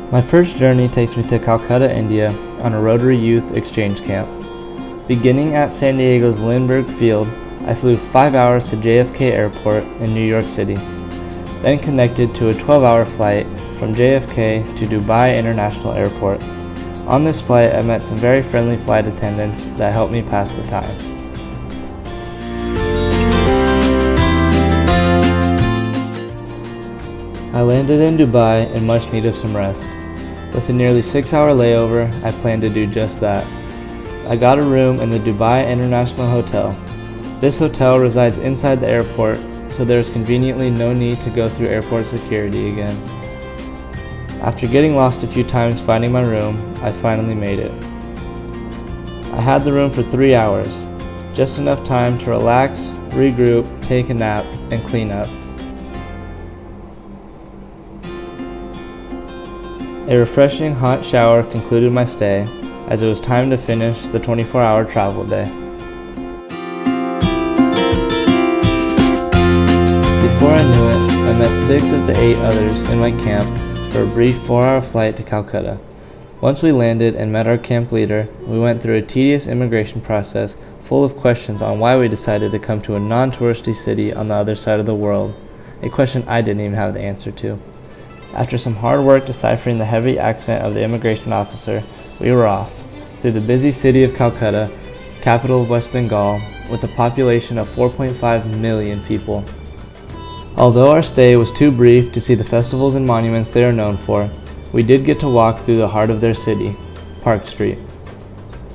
My first journey takes me to Calcutta, India on a Rotary Youth Exchange Camp. Beginning at San Diego's Lindbergh Field, I flew 5 hours to JFK Airport in New York City, then connected to a 12-hour flight from JFK to Dubai International Airport. On this flight, I met some very friendly flight attendants that helped me pass the time. I landed in Dubai in much need of some rest. With a nearly 6-hour layover, I planned to do just that. I got a room in the Dubai International Hotel. This hotel resides inside the airport, so there is conveniently no need to go through airport security again. After getting lost a few times finding my room, I finally made it. I had the room for 3 hours, just enough time to relax, regroup, take a nap, and clean up. A refreshing hot shower concluded my stay, as it was time to finish the 24-hour travel day. Before I knew it, I met 6 of the 8 others in my camp for a brief 4-hour flight to Calcutta. Once we landed and met our camp leader, we went through a tedious immigration process full of questions on why we decided to come to a non-touristy city on the other side of the world, a question I didn't even have the answer to. After some hard work deciphering the heavy accent of the immigration officer, we were off, through the busy city of Calcutta, capital of West Bengal, with a population of 4.5 million people. Although our stay was too brief to see the festivals and monuments they are known for, we did get to walk through the heart of their city, Park Street.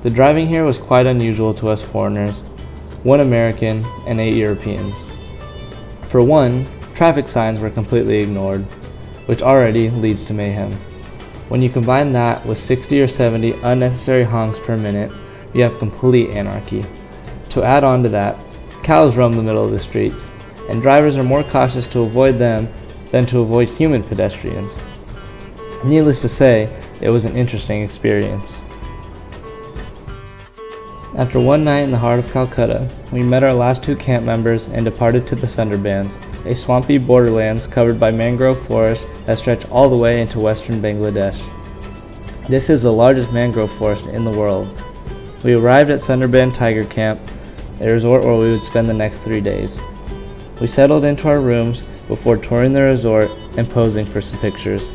The driving here was quite unusual to us foreigners, 1 American and 8 Europeans. For one, traffic signs were completely ignored, which already leads to mayhem. When you combine that with 60 or 70 unnecessary honks per minute, you have complete anarchy. To add on to that, cows roam the middle of the streets, and drivers are more cautious to avoid them than to avoid human pedestrians. Needless to say, it was an interesting experience. After one night in the heart of Calcutta, we met our last 2 camp members and departed to the Sundarbans, a swampy borderlands covered by mangrove forests that stretch all the way into western Bangladesh. This is the largest mangrove forest in the world. We arrived at Sundarban Tiger Camp, a resort where we would spend the next 3 days. We settled into our rooms before touring the resort and posing for some pictures.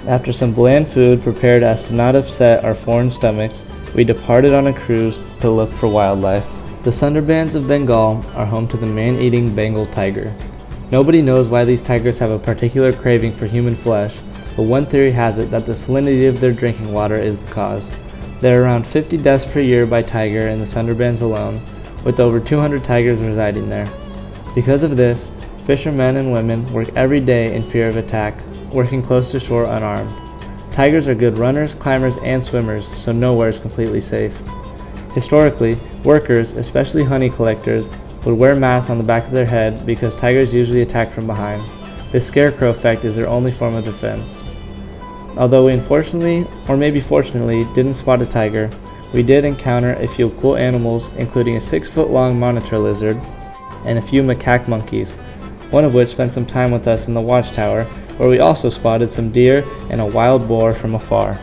After some bland food prepared as to not upset our foreign stomachs, we departed on a cruise to look for wildlife. The Sundarbans of Bengal are home to the man-eating Bengal tiger. Nobody knows why these tigers have a particular craving for human flesh, but one theory has it that the salinity of their drinking water is the cause. There are around 50 deaths per year by tiger in the Sundarbans alone, with over 200 tigers residing there. Because of this, fishermen and women work every day in fear of attack, working close to shore unarmed. Tigers are good runners, climbers, and swimmers, so nowhere is completely safe. Historically, workers, especially honey collectors, would wear masks on the back of their head because tigers usually attack from behind. This scarecrow effect is their only form of defense. Although we unfortunately, or maybe fortunately, didn't spot a tiger, we did encounter a few cool animals, including a 6-foot-long monitor lizard and a few macaque monkeys, one of which spent some time with us in the watchtower, where we also spotted some deer and a wild boar from afar.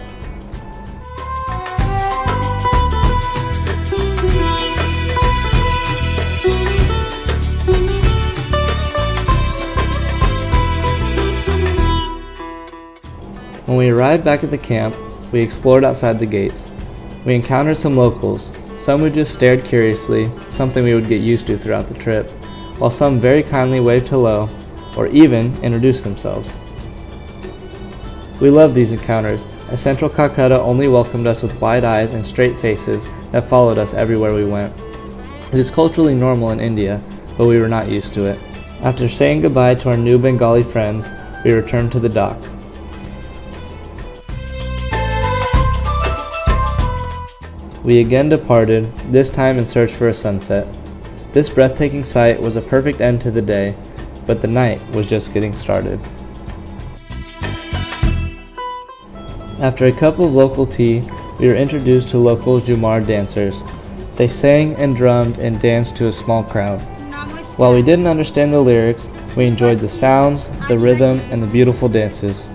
When we arrived back at the camp, we explored outside the gates. We encountered some locals, some who just stared curiously, something we would get used to throughout the trip, while some very kindly waved hello, or even introduced themselves. We loved these encounters, as Central Calcutta only welcomed us with wide eyes and straight faces that followed us everywhere we went. It is culturally normal in India, but we were not used to it. After saying goodbye to our new Bengali friends, we returned to the dock. We again departed, this time in search for a sunset. This breathtaking sight was a perfect end to the day, but the night was just getting started. After a cup of local tea, we were introduced to local Jumar dancers. They sang and drummed and danced to a small crowd. While we didn't understand the lyrics, we enjoyed the sounds, the rhythm, and the beautiful dances.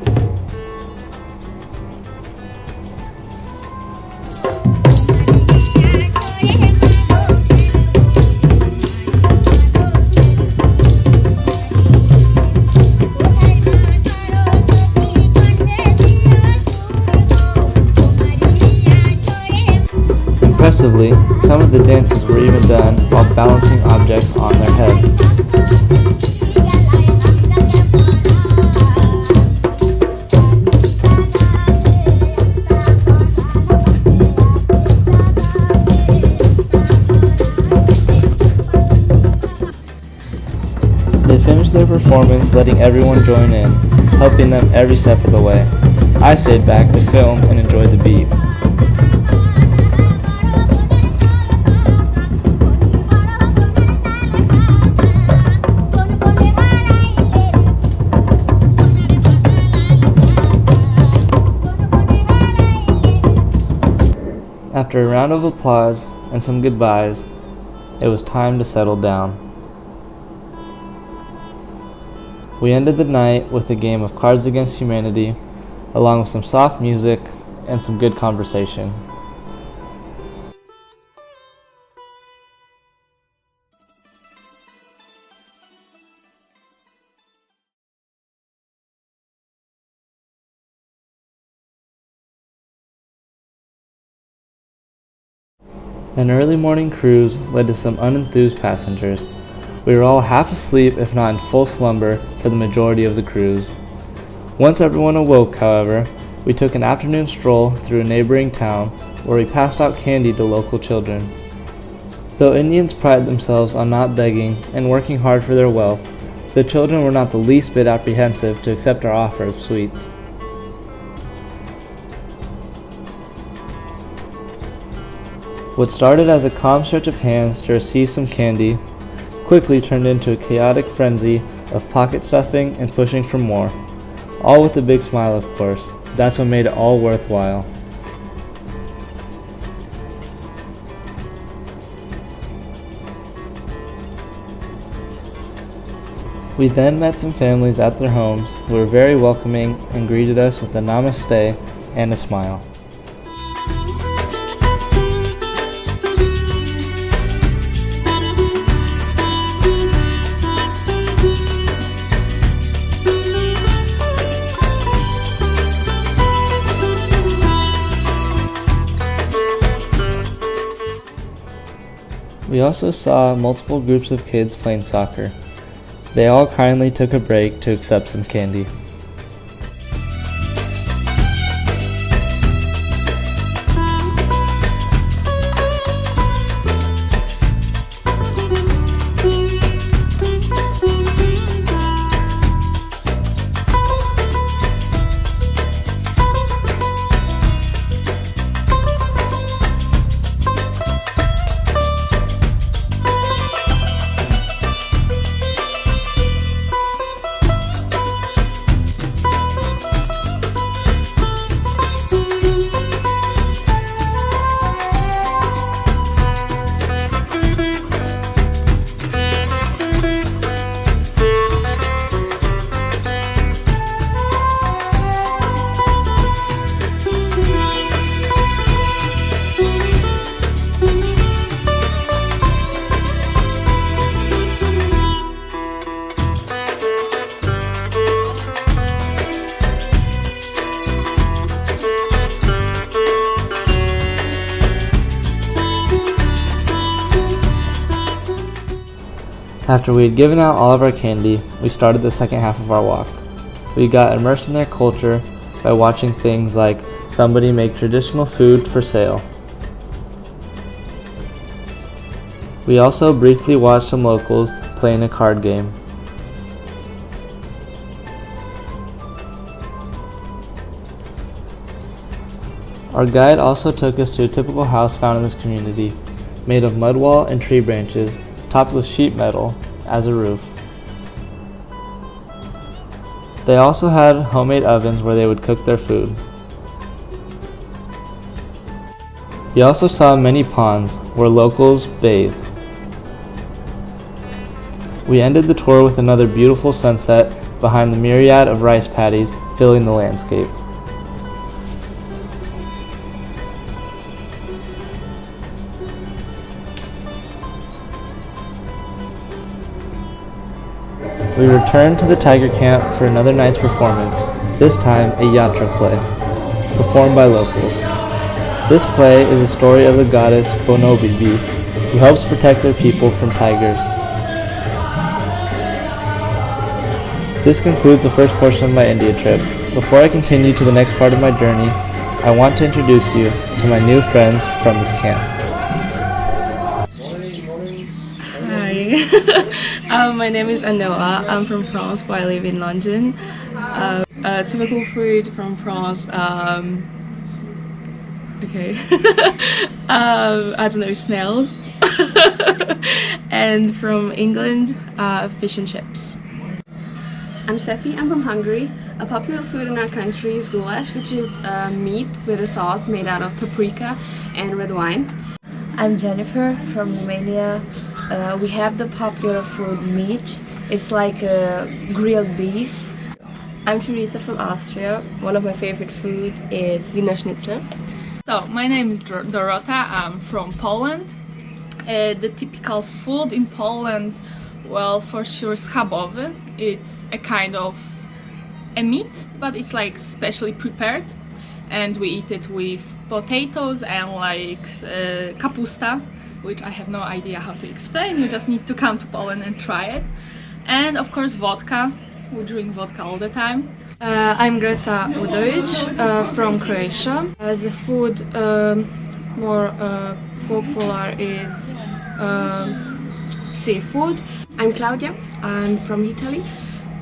Impressively, some of the dances were even done while balancing objects on their head. They finished their performance letting everyone join in, helping them every step of the way. I stayed back to film and enjoy the beat. After a round of applause and some goodbyes, it was time to settle down. We ended the night with a game of Cards Against Humanity, along with some soft music and some good conversation. An early morning cruise led to some unenthused passengers. We were all half asleep, if not in full slumber, for the majority of the cruise. Once everyone awoke, however, we took an afternoon stroll through a neighboring town where we passed out candy to local children. Though Indians pride themselves on not begging and working hard for their wealth, the children were not the least bit apprehensive to accept our offer of sweets. What started as a calm stretch of hands to receive some candy quickly turned into a chaotic frenzy of pocket stuffing and pushing for more. All with a big smile, of course. That's what made it all worthwhile. We then met some families at their homes who were very welcoming and greeted us with a namaste and a smile. We also saw multiple groups of kids playing soccer. They all kindly took a break to accept some candy. After we had given out all of our candy, we started the second half of our walk. We got immersed in their culture by watching things like somebody make traditional food for sale. We also briefly watched some locals playing a card game. Our guide also took us to a typical house found in this community, made of mud wall and tree branches, topped with sheet metal as a roof. They also had homemade ovens where they would cook their food. We also saw many ponds where locals bathed. We ended the tour with another beautiful sunset behind the myriad of rice paddies filling the landscape. We returned to the Tiger Camp for another night's performance, this time a yatra play, performed by locals. This play is a story of the goddess Bonobibi, who helps protect their people from tigers. This concludes the first portion of my India trip. Before I continue to the next part of my journey, I want to introduce you to my new friends from this camp. Hi, my name is Anoa. I'm from France, but I live in London. Typical food from France. Okay. I don't know, snails. And from England, fish and chips. I'm Steffi, I'm from Hungary. A popular food in our country is goulash, which is meat with a sauce made out of paprika and red wine. I'm Jennifer from Romania. We have the popular food meat. It's like grilled beef. I'm Teresa from Austria. One of my favorite food is Wiener Schnitzel. So, my name is Dorota. I'm from Poland. The typical food in Poland, well, for sure, schabowy. It's a kind of a meat, but it's like specially prepared, and we eat it with potatoes and like kapusta, which I have no idea how to explain. You just need to come to Poland and try it. And of course, vodka. We drink vodka all the time. I'm Greta Udovic from Croatia. The food more popular is seafood. I'm Claudia. I'm from Italy,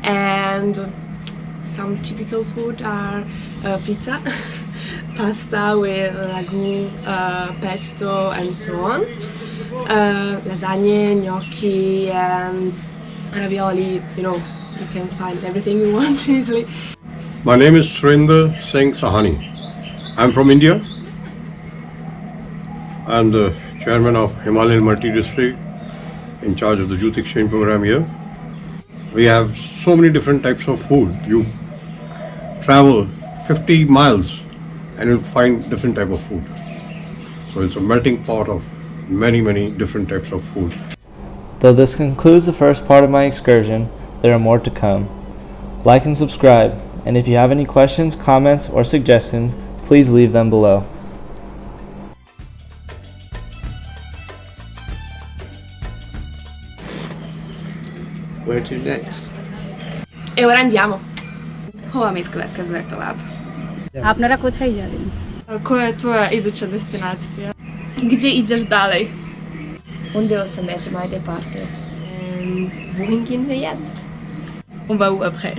and some typical food are pizza, pasta with ragu, pesto, and so on. Lasagne, gnocchi, and ravioli. You can find everything you want in Italy. My name is Surinder Singh Sahani. I'm from India. I'm the chairman of Himalayan Multi-District, in charge of the youth exchange program here. We have so many different types of food. You travel 50 miles and you'll find different type of food. So it's a melting pot of many different types of food. Though this concludes the first part of my excursion, there are more to come. Like and subscribe, and if you have any questions, comments, or suggestions, please leave them below. Where to next? E ora andiamo. Hova mész következőleg tovább? আপনারা কোথায় যাবেন? Koja je tvoja iduća destinacija? Gdzie idziesz dalej? Und wir sind jetzt mal departe. Und wohin gehen wir jetzt? On va où après?